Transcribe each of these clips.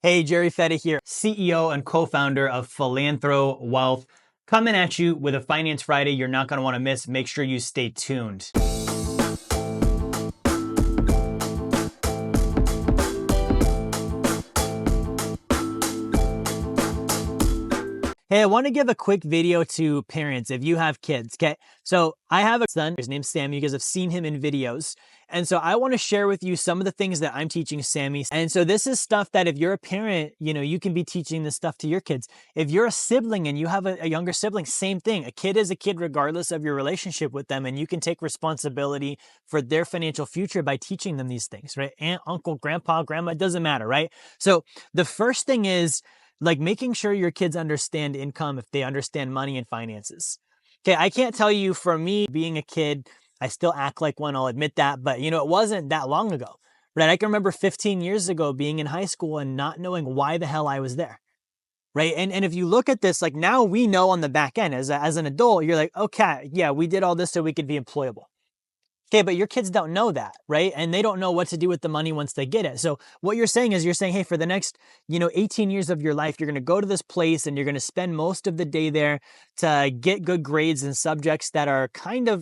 Hey, Jerry Fetta here, CEO and co-founder of Philanthro Wealth, coming at you with a Finance Friday you're not going to want to miss. Make sure you stay tuned. Hey, I want to give a quick video to parents if you have kids, okay? So I have a son, his name's Sammy, you guys have seen him in videos. And so I want to share with you some of the things that I'm teaching Sammy. And so this is stuff that if you're a parent, you can be teaching this stuff to your kids. If you're a sibling and you have a younger sibling, same thing. A kid is a kid regardless of your relationship with them, and you can take responsibility for their financial future by teaching them these things, right? Aunt, uncle, grandpa, grandma, it doesn't matter, right? So the first thing is, like, making sure your kids understand income, if they understand money and finances. Okay, I can't tell you, for me, being a kid, I still act like one, I'll admit that, but it wasn't that long ago, right? I can remember 15 years ago being in high school and not knowing why the hell I was there, right? And if you look at this, like, now we know on the back end, as an adult, you're like, okay, yeah, we did all this so we could be employable. Okay, but your kids don't know that, right? And they don't know what to do with the money once they get it. So what you're saying is, hey, for the next, 18 years of your life, you're going to go to this place and you're going to spend most of the day there to get good grades in subjects that are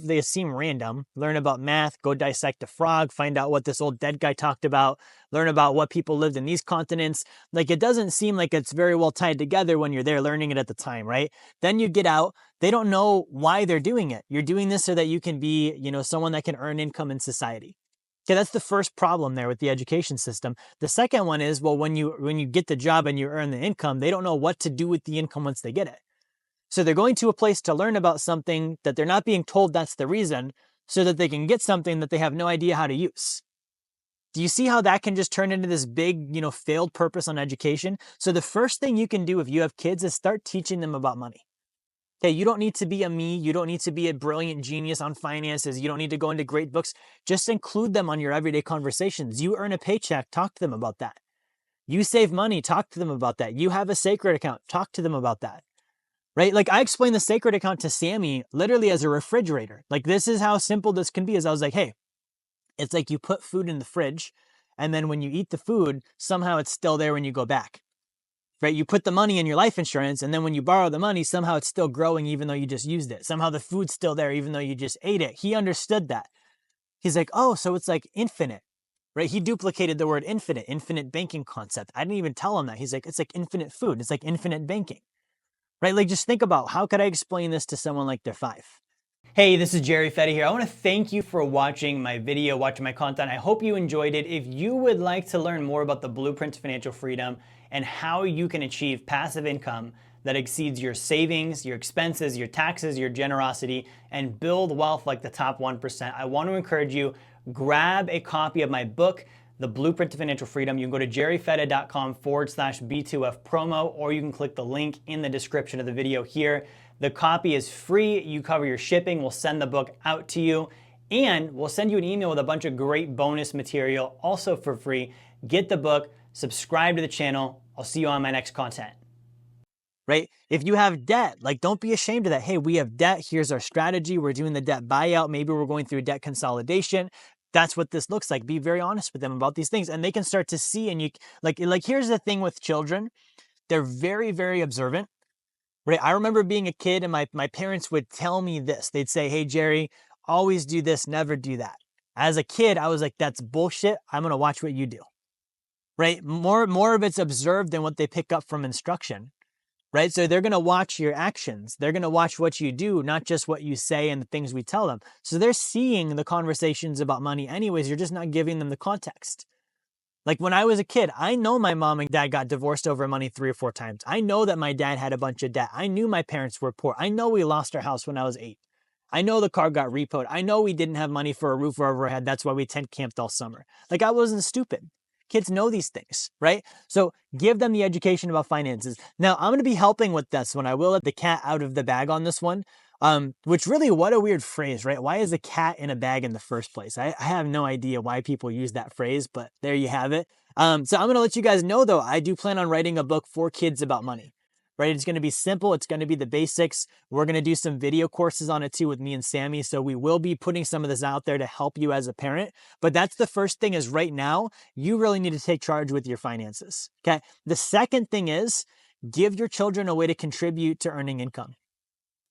they seem random. Learn about math, go dissect a frog, find out what this old dead guy talked about, learn about what people lived in these continents. Like, it doesn't seem like it's very well tied together when you're there learning it at the time, right? Then you get out. They don't know why they're doing it. You're doing this so that you can be, someone that can earn income in society. Okay, that's the first problem there with the education system. The second one is, well, when you get the job and you earn the income, they don't know what to do with the income once they get it. So they're going to a place to learn about something that they're not being told that's the reason, so that they can get something that they have no idea how to use. Do you see how that can just turn into this big, failed purpose on education? So the first thing you can do if you have kids is start teaching them about money. Okay, you don't need to be a me. You don't need to be a brilliant genius on finances. You don't need to go into great books. Just include them on your everyday conversations. You earn a paycheck, talk to them about that. You save money, talk to them about that. You have a sacred account, talk to them about that. Right? Like, I explained the sacred account to Sammy literally as a refrigerator. Like, this is how simple this can be. Is I was like, hey, it's like you put food in the fridge, and then when you eat the food, somehow it's still there when you go back. Right? You put the money in your life insurance, and then when you borrow the money, somehow it's still growing even though you just used it. Somehow the food's still there even though you just ate it. He understood that. He's like, oh, so it's like infinite, right? He duplicated the word infinite banking concept. I didn't even tell him that. He's like, it's like infinite food. It's like infinite banking, right? Like, just think about, how could I explain this to someone like they're 5? Hey, this is Jerry Fetta here. I want to thank you for watching my video, watching my content. I hope you enjoyed it. If you would like to learn more about the blueprint to financial freedom and how you can achieve passive income that exceeds your savings, your expenses, your taxes, your generosity, and build wealth like the top 1%, I want to encourage you, grab a copy of my book, The Blueprint to Financial Freedom. You can go to jerryfetta.com/B2F promo, or you can click the link in the description of the video here. The copy is free. You cover your shipping. We'll send the book out to you, and we'll send you an email with a bunch of great bonus material also for free. Get the book, subscribe to the channel. I'll see you on my next content. Right? If you have debt, like, don't be ashamed of that. Hey, we have debt. Here's our strategy. We're doing the debt buyout. Maybe we're going through debt consolidation. That's what this looks like. Be very honest with them about these things, and they can start to see. And you like here's the thing with children. They're very, very observant. Right? I remember being a kid and my parents would tell me this. They'd say, hey, Jerry, always do this, never do that. As a kid, I was like, that's bullshit. I'm going to watch what you do. Right? More of it's observed than what they pick up from instruction. Right? So they're going to watch your actions. They're going to watch what you do, not just what you say and the things we tell them. So they're seeing the conversations about money anyways. You're just not giving them the context. Like, when I was a kid, I know my mom and dad got divorced over money 3 or 4 times. I know that my dad had a bunch of debt. I knew my parents were poor. I know we lost our house when I was 8. I know the car got repoed. I know we didn't have money for a roof over our head. That's why we tent camped all summer. Like, I wasn't stupid. Kids know these things, right? So give them the education about finances. Now, I'm going to be helping with this one. I will let the cat out of the bag on this one. Which really, what a weird phrase, right? Why is a cat in a bag in the first place? I have no idea why people use that phrase, but there you have it. So I'm going to let you guys know, though, I do plan on writing a book for kids about money, right? It's going to be simple. It's going to be the basics. We're going to do some video courses on it too with me and Sammy. So we will be putting some of this out there to help you as a parent. But that's the first thing, is right now, you really need to take charge with your finances. Okay. The second thing is give your children a way to contribute to earning income.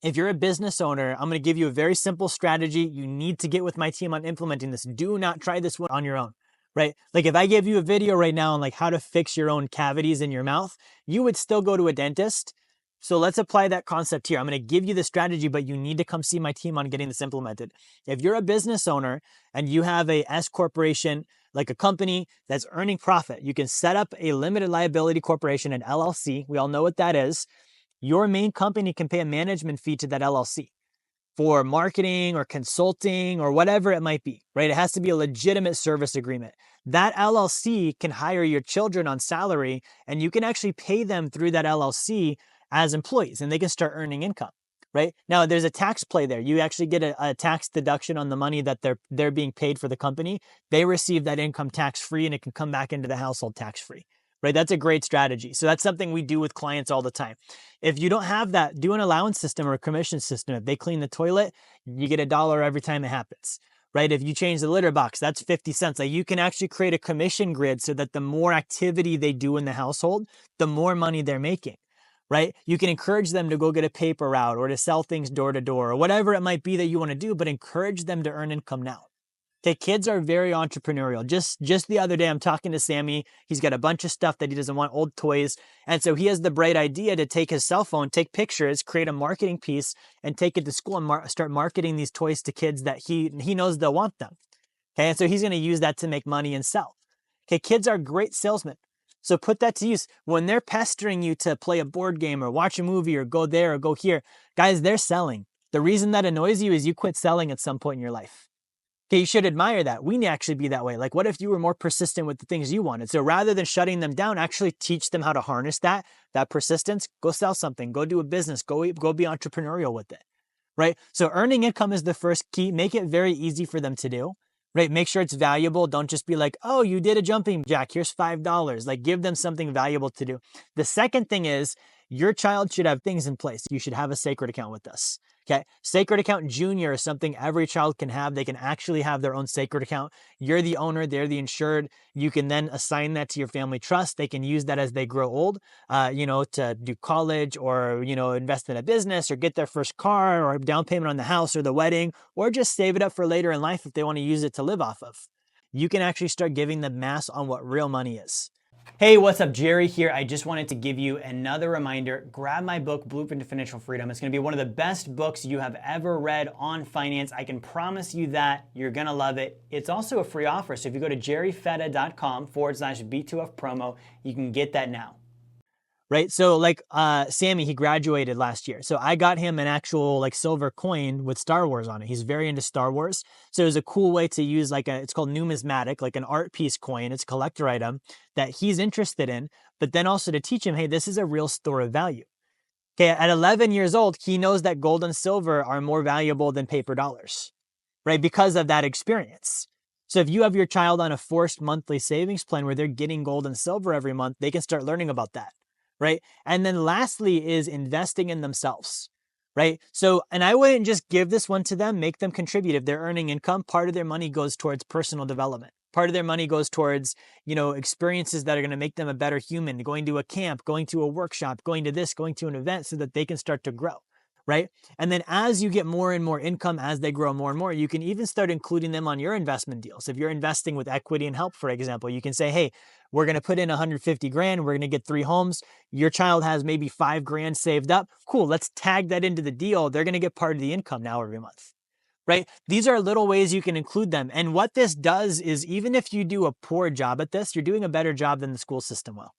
If you're a business owner, I'm going to give you a very simple strategy. You need to get with my team on implementing this. Do not try this one on your own, right? Like if I gave you a video right now on like how to fix your own cavities in your mouth, you would still go to a dentist. So let's apply that concept here. I'm going to give you the strategy, but you need to come see my team on getting this implemented. If you're a business owner and you have a S corporation, like a company that's earning profit, you can set up a limited liability corporation, an LLC. We all know what that is. Your main company can pay a management fee to that LLC for marketing or consulting or whatever it might be, right? It has to be a legitimate service agreement. That LLC can hire your children on salary, and you can actually pay them through that LLC as employees, and they can start earning income, right? Now, there's a tax play there. You actually get a tax deduction on the money that they're being paid for the company. They receive that income tax free, and it can come back into the household tax free. Right? That's a great strategy. So that's something we do with clients all the time. If you don't have that, do an allowance system or a commission system. If they clean the toilet, you get $1 every time it happens, right? If you change the litter box, that's 50 cents. Like you can actually create a commission grid so that the more activity they do in the household, the more money they're making, right? You can encourage them to go get a paper route or to sell things door to door or whatever it might be that you want to do, but encourage them to earn income now. Okay, kids are very entrepreneurial. Just the other day, I'm talking to Sammy. He's got a bunch of stuff that he doesn't want, old toys. And so he has the bright idea to take his cell phone, take pictures, create a marketing piece, and take it to school and start marketing these toys to kids that he knows they'll want them. Okay, and so he's going to use that to make money and sell. Okay, kids are great salesmen. So put that to use. When they're pestering you to play a board game or watch a movie or go there or go here, guys, they're selling. The reason that annoys you is you quit selling at some point in your life. Okay, you should admire that. We need to actually be that way. Like, what if you were more persistent with the things you wanted? So rather than shutting them down, actually teach them how to harness that persistence. Go sell something. Go do a business. Go be entrepreneurial with it, right? So earning income is the first key. Make it very easy for them to do, right? Make sure it's valuable. Don't just be like, oh, you did a jumping jack. Here's $5. Like, give them something valuable to do. The second thing is your child should have things in place. You should have a sacred account with us. Okay, Sacred Account Junior is something every child can have. They can actually have their own sacred account. You're the owner, they're the insured. You can then assign that to your family trust. They can use that as they grow old, to do college or, invest in a business or get their first car or down payment on the house or the wedding, or just save it up for later in life if they want to use it to live off of. You can actually start giving them mass on what real money is. Hey, what's up? Jerry here. I just wanted to give you another reminder. Grab my book, Blueprint to Financial Freedom. It's going to be one of the best books you have ever read on finance. I can promise you that. You're going to love it. It's also a free offer. So if you go to jerryfetta.com/B2F promo, you can get that now. Right? So like Sammy, he graduated last year. So I got him an actual like silver coin with Star Wars on it. He's very into Star Wars. So it was a cool way to use it's called numismatic, like an art piece coin. It's a collector item that he's interested in, but then also to teach him, hey, this is a real store of value. Okay, at 11 years old, he knows that gold and silver are more valuable than paper dollars, right? Because of that experience. So if you have your child on a forced monthly savings plan where they're getting gold and silver every month, they can start learning about that. Right? And then lastly is investing in themselves, right? So, and I wouldn't just give this one to them, make them contribute. If they're earning income, part of their money goes towards personal development. Part of their money goes towards, experiences that are going to make them a better human, going to a camp, going to a workshop, going to this, going to an event so that they can start to grow. Right? And then as you get more and more income, as they grow more and more, you can even start including them on your investment deals. If you're investing with equity and help, for example, you can say, hey, we're going to put in 150 grand. We're going to get 3 homes. Your child has maybe 5 grand saved up. Cool. Let's tag that into the deal. They're going to get part of the income now every month. Right? These are little ways you can include them. And what this does is even if you do a poor job at this, you're doing a better job than the school system will.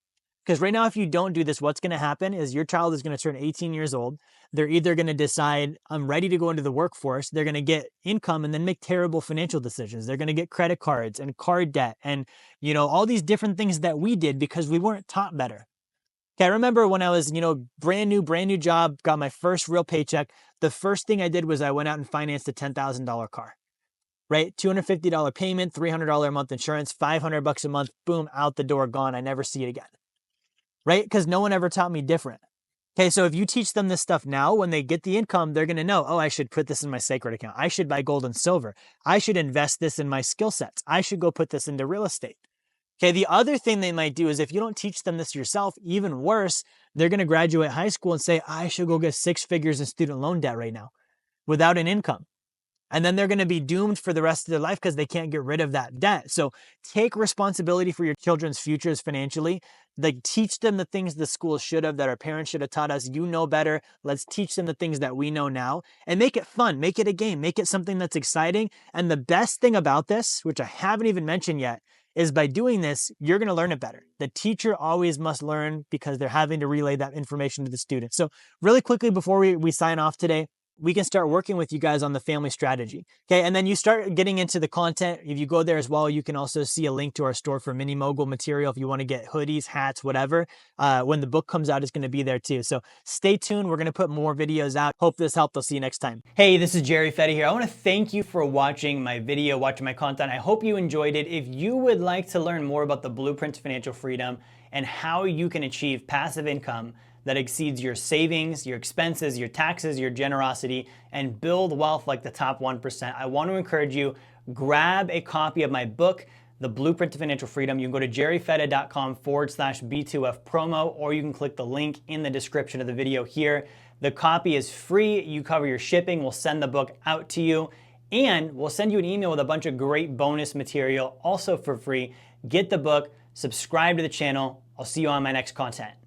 Because right now, if you don't do this, what's going to happen is your child is going to turn 18 years old. They're either going to decide, I'm ready to go into the workforce. They're going to get income and then make terrible financial decisions. They're going to get credit cards and card debt and, all these different things that we did because we weren't taught better. Okay, I remember when I was, brand new job, got my first real paycheck. The first thing I did was I went out and financed a $10,000 car. Right? $250 payment, $300 a month insurance, $500 a month, boom, out the door, gone. I never see it again. Right? Because no one ever taught me different. Okay, so if you teach them this stuff now, when they get the income, they're gonna know, oh, I should put this in my sacred account. I should buy gold and silver. I should invest this in my skill sets. I should go put this into real estate. Okay, the other thing they might do is if you don't teach them this yourself, even worse, they're gonna graduate high school and say, I should go get 6 figures in student loan debt right now without an income. And then they're going to be doomed for the rest of their life because they can't get rid of that debt. So take responsibility for your children's futures financially. Like, teach them the things the school should have, that our parents should have taught us. You know better. Let's teach them the things that we know now and make it fun. Make it a game. Make it something that's exciting. And the best thing about this, which I haven't even mentioned yet, is by doing this, you're going to learn it better. The teacher always must learn because they're having to relay that information to the student. So really quickly before we sign off today, we can start working with you guys on the family strategy. Okay. And then you start getting into the content. If you go there as well, you can also see a link to our store for mini mogul material. If you want to get hoodies, hats, whatever, when the book comes out, it's going to be there too. So stay tuned. We're going to put more videos out. Hope this helped. I'll see you next time. Hey, this is Jerry Fetta here. I want to thank you for watching my video, watching my content. I hope you enjoyed it. If you would like to learn more about the blueprint to financial freedom and how you can achieve passive income that exceeds your savings, your expenses, your taxes, your generosity, and build wealth like the top 1%, I want to encourage you, grab a copy of my book, The Blueprint to Financial Freedom. You can go to jerryfetta.com/B2F promo, or you can click the link in the description of the video here. The copy is free. You cover your shipping. We'll send the book out to you, and we'll send you an email with a bunch of great bonus material also for free. Get the book, subscribe to the channel. I'll see you on my next content.